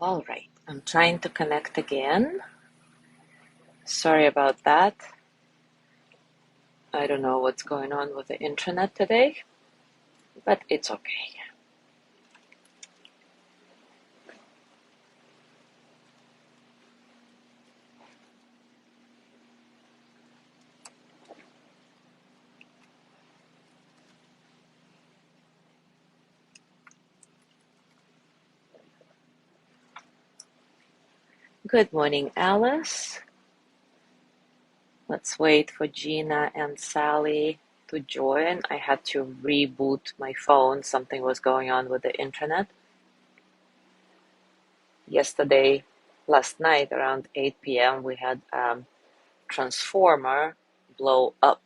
All right, I'm trying to connect again. Sorry about that. I don't know what's going on with the internet today, but it's okay. Good morning, Alice. Let's wait for Gina and Sally to join. I had to reboot my phone. Something was going on with the internet. Last night around 8 p.m., we had transformer blow up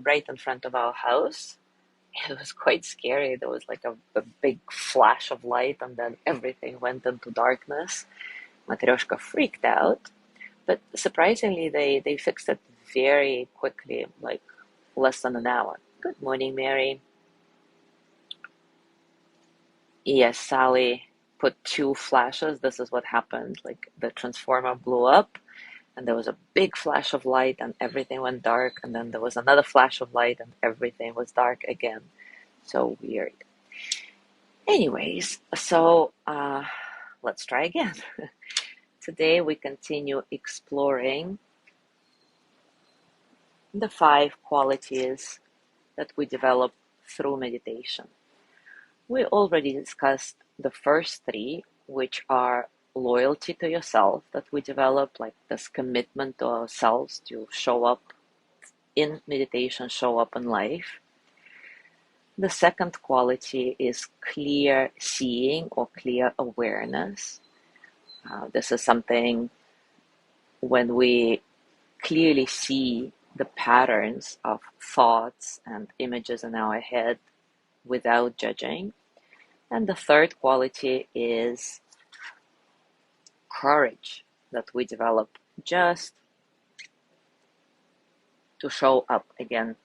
right in front of our house. It was quite scary. There was like a big flash of light, and then everything went into darkness. Matryoshka freaked out, but surprisingly, they fixed it very quickly, like less than an hour. Good morning, Mary. Yes, Sally put two flashes. This is what happened. Like the transformer blew up, and there was a big flash of light, and everything went dark. And then there was another flash of light, and everything was dark again. So weird. Anyways, let's try again. Today we continue exploring the five qualities that we develop through meditation. We already discussed the first three, which are loyalty to yourself that we develop, like this commitment to ourselves to show up in meditation, show up in life. The second quality is clear seeing or clear awareness. This is something when we clearly see the patterns of thoughts and images in our head without judging. And the third quality is courage that we develop just to show up again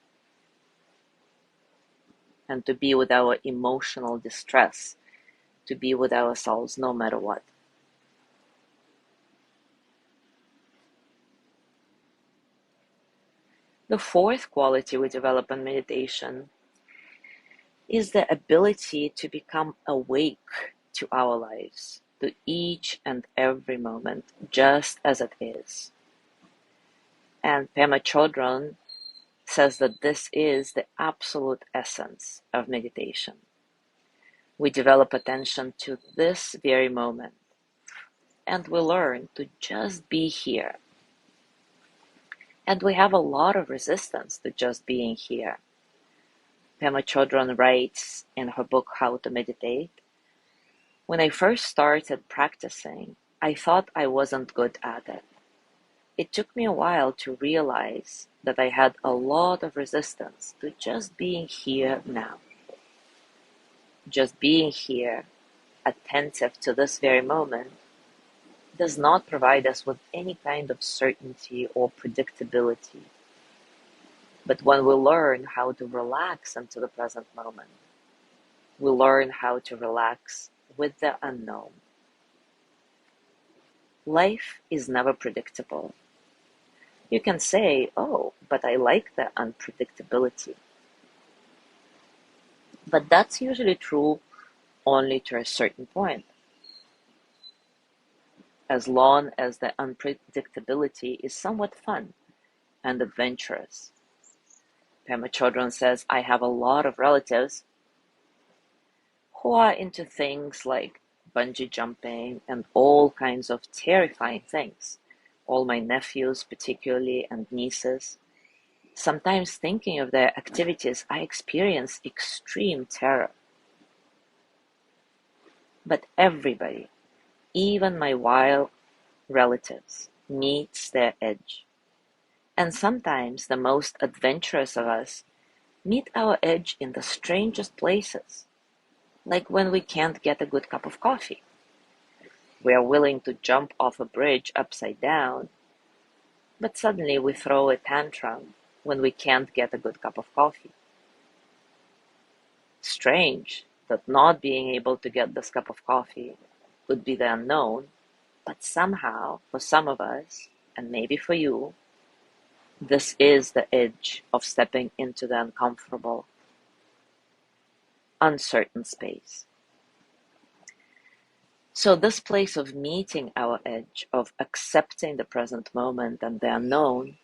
and to be with our emotional distress, to be with ourselves no matter what. The fourth quality we develop in meditation is the ability to become awake to our lives, to each and every moment, just as it is. And Pema Chodron says that this is the absolute essence of meditation. We develop attention to this very moment, and we learn to just be here. And we have a lot of resistance to just being here. Pema Chodron writes in her book, How to Meditate, when I first started practicing, I thought I wasn't good at it. It took me a while to realize that I had a lot of resistance to just being here now. Just being here, attentive to this very moment, does not provide us with any kind of certainty or predictability. But when we learn how to relax into the present moment, we learn how to relax with the unknown. Life is never predictable. You can say, oh, but I like the unpredictability. But that's usually true only to a certain point. As long as the unpredictability is somewhat fun and adventurous. Pema Chodron says, I have a lot of relatives who are into things like bungee jumping and all kinds of terrifying things. All my nephews, particularly, and nieces. Sometimes thinking of their activities, I experience extreme terror. But everybody, even my wild relatives, meets their edge. And sometimes the most adventurous of us meet our edge in the strangest places, like when we can't get a good cup of coffee. We are willing to jump off a bridge upside down, but suddenly we throw a tantrum when we can't get a good cup of coffee. Strange that not being able to get this cup of coffee would be the unknown, but somehow, for some of us, and maybe for you, this is the edge of stepping into the uncomfortable, uncertain space. So, this place of meeting our edge, of accepting the present moment and the unknown,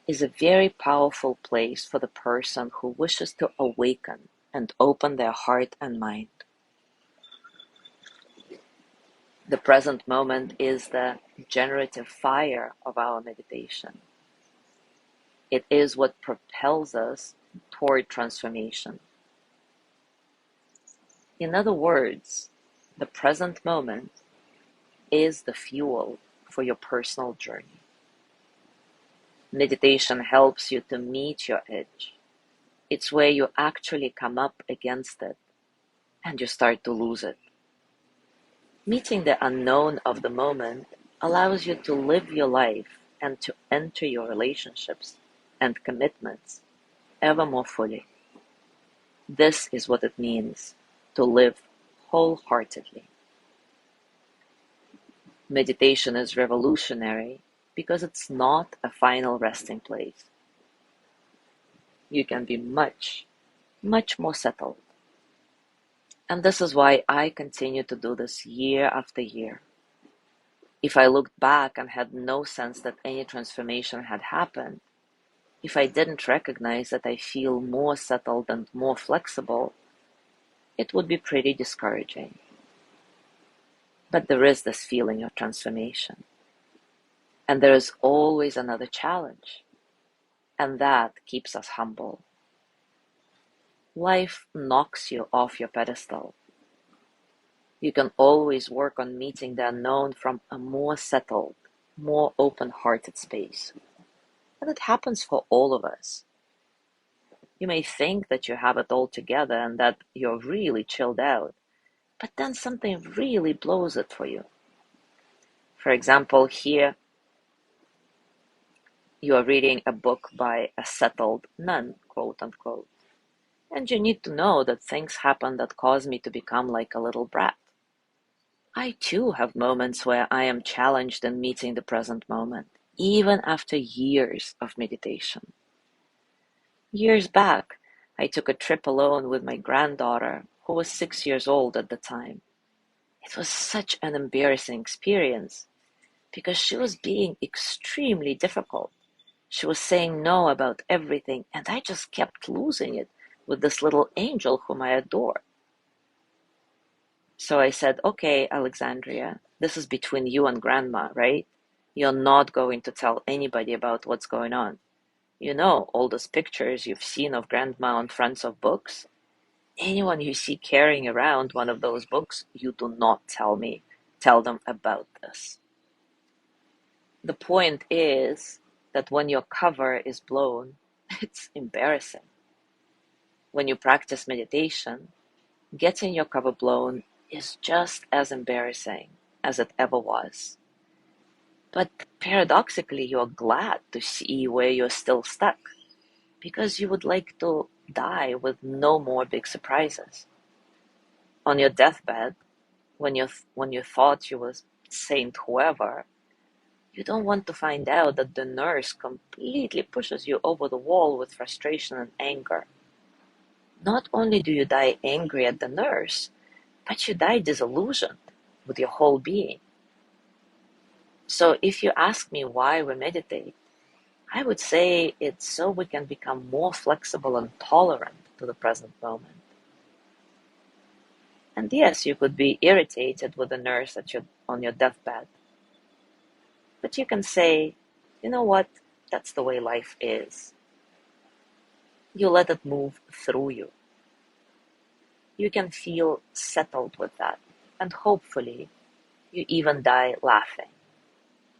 is a very powerful place for the person who wishes to awaken and open their heart and mind. The present moment is the generative fire of our meditation. It is what propels us toward transformation. In other words, the present moment is the fuel for your personal journey. Meditation helps you to meet your edge. It's where you actually come up against it and you start to lose it. Meeting the unknown of the moment allows you to live your life and to enter your relationships and commitments ever more fully. This is what it means to live wholeheartedly. Meditation is revolutionary because it's not a final resting place. You can be much, much more settled. And this is why I continue to do this year after year. If I looked back and had no sense that any transformation had happened, if I didn't recognize that I feel more settled and more flexible, it would be pretty discouraging. But there is this feeling of transformation. And there is always another challenge. And that keeps us humble. Life knocks you off your pedestal. You can always work on meeting the unknown from a more settled, more open-hearted space. And it happens for all of us. You may think that you have it all together and that you're really chilled out, but then something really blows it for you. For example, here you are reading a book by a settled nun, quote unquote, and you need to know that things happen that cause me to become like a little brat. I too have moments where I am challenged in meeting the present moment, even after years of meditation. Years back, I took a trip alone with my granddaughter, who was 6 years old at the time. It was such an embarrassing experience because she was being extremely difficult. She was saying no about everything, and I just kept losing it with this little angel whom I adore. So I said, okay, Alexandria, this is between you and Grandma, right? You're not going to tell anybody about what's going on. You know, all those pictures you've seen of Grandma on fronts of books? Anyone you see carrying around one of those books, you do not tell them about this. The point is that when your cover is blown, it's embarrassing. When you practice meditation, getting your cover blown is just as embarrassing as it ever was. But paradoxically, you're glad to see where you're still stuck because you would like to die with no more big surprises. On your deathbed, when you thought you was Saint whoever, you don't want to find out that the nurse completely pushes you over the wall with frustration and anger. Not only do you die angry at the nurse, but you die disillusioned with your whole being. So if you ask me why we meditate, I would say it's so we can become more flexible and tolerant to the present moment. And yes, you could be irritated with the nurse on your deathbed. But you can say, you know what, that's the way life is. You let it move through you. You can feel settled with that. And hopefully, you even die laughing.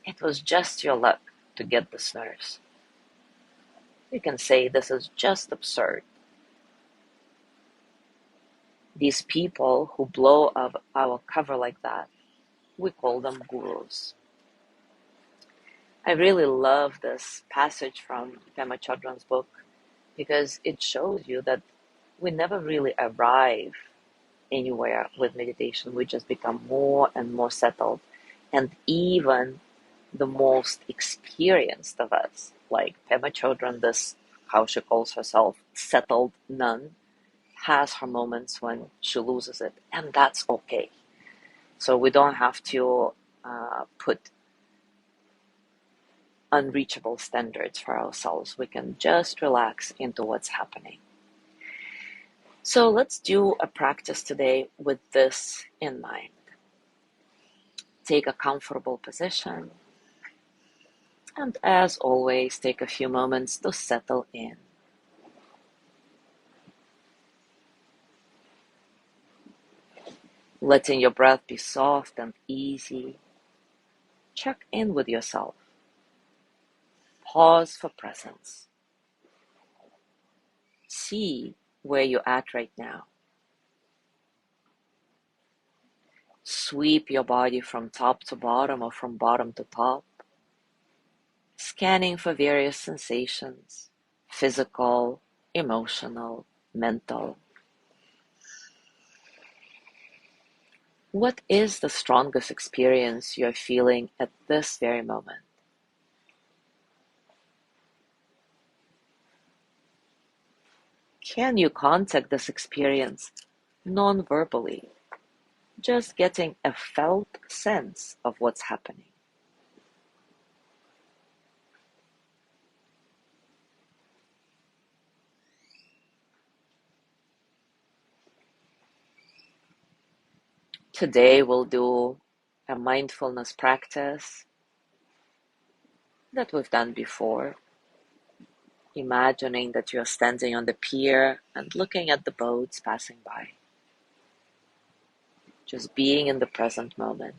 It was just your luck to get this nurse. You can say this is just absurd. These people who blow up our cover like that, we call them gurus. I really love this passage from Pema Chodron's book because it shows you that we never really arrive anywhere with meditation. We just become more and more settled. And even the most experienced of us, like Pema Chodron, this, how she calls herself, settled nun, has her moments when she loses it, and that's okay. So we don't have to put unreachable standards for ourselves. We can just relax into what's happening. So let's do a practice today with this in mind. Take a comfortable position, and as always, take a few moments to settle in. Letting your breath be soft and easy. Check in with yourself. Pause for presence. See where you're at right now. Sweep your body from top to bottom or from bottom to top, scanning for various sensations, physical, emotional, mental. What is the strongest experience you're feeling at this very moment? Can you contact this experience non-verbally, just getting a felt sense of what's happening? Today we'll do a mindfulness practice that we've done before, imagining that you're standing on the pier and looking at the boats passing by, just being in the present moment.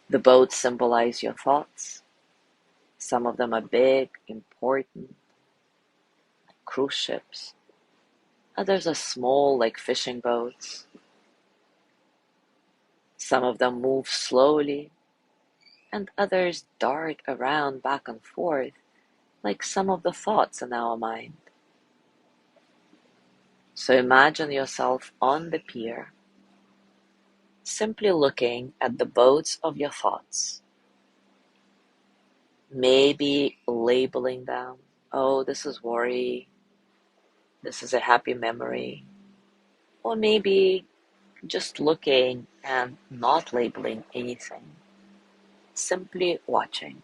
The boats symbolize your thoughts. Some of them are big, important, like cruise ships. Others are small, like fishing boats. Some of them move slowly, and others dart around back and forth, like some of the thoughts in our mind. So imagine yourself on the pier, simply looking at the boats of your thoughts. Maybe labeling them. Oh, this is worry. This is a happy memory. Or maybe just looking and not labeling anything. Simply watching.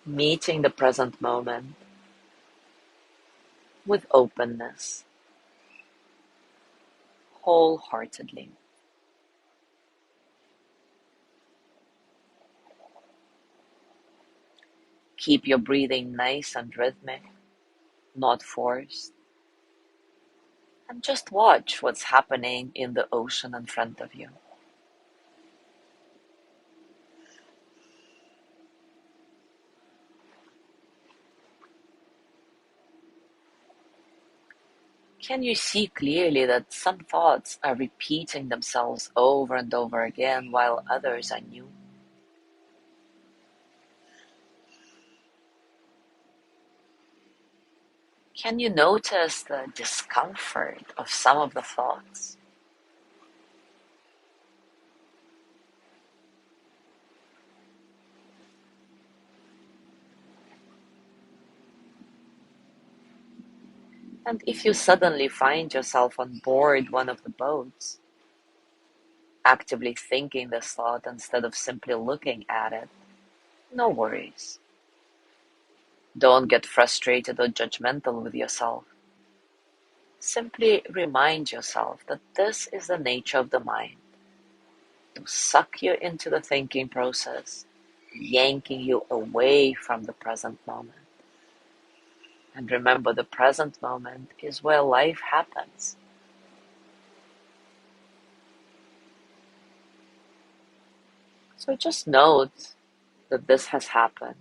Meeting the present moment with openness, wholeheartedly. Keep your breathing nice and rhythmic, not forced. And just watch what's happening in the ocean in front of you. Can you see clearly that some thoughts are repeating themselves over and over again while others are new? Can you notice the discomfort of some of the thoughts? And if you suddenly find yourself on board one of the boats, actively thinking this thought instead of simply looking at it, no worries. Don't get frustrated or judgmental with yourself. Simply remind yourself that this is the nature of the mind, to suck you into the thinking process, yanking you away from the present moment. And remember, the present moment is where life happens. So just note that this has happened,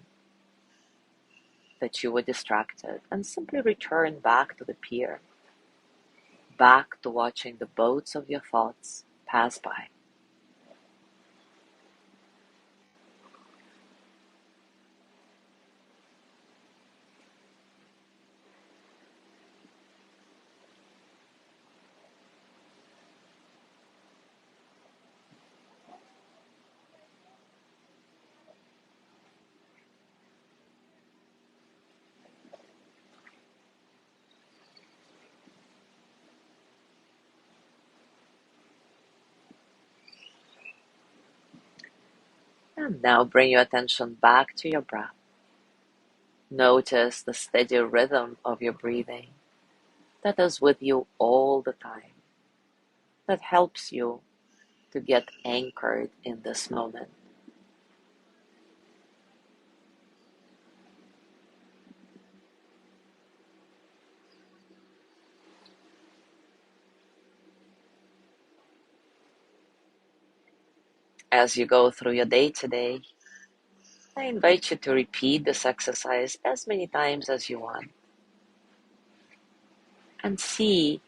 that you were distracted, and simply return back to the pier, back to watching the boats of your thoughts pass by. And now bring your attention back to your breath. Notice the steady rhythm of your breathing that is with you all the time, that helps you to get anchored in this moment. As you go through your day today, I invite you to repeat this exercise as many times as you want and see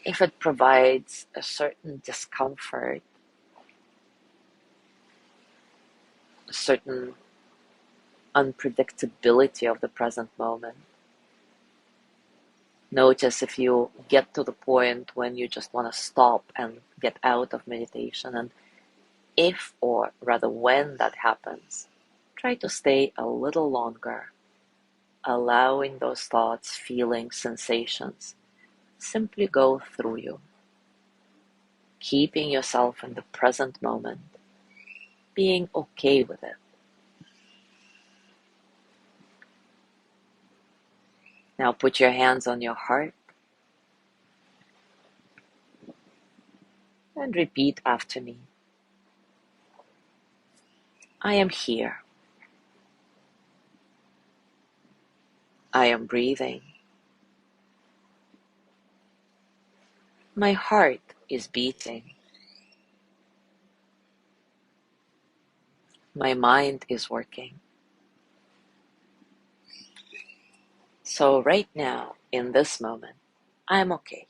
if it provides a certain discomfort, a certain unpredictability of the present moment. Notice if you get to the point when you just want to stop and get out of meditation, and if, or rather when that happens, try to stay a little longer, allowing those thoughts, feelings, sensations simply go through you, keeping yourself in the present moment, being okay with it. Now put your hands on your heart and repeat after me. I am here. I am breathing. My heart is beating. My mind is working. So right now, in this moment, I'm okay.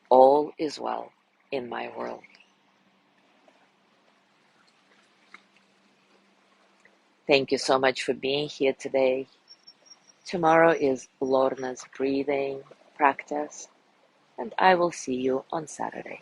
All is well in my world. Thank you so much for being here today. Tomorrow is Lorna's breathing practice, and I will see you on Saturday.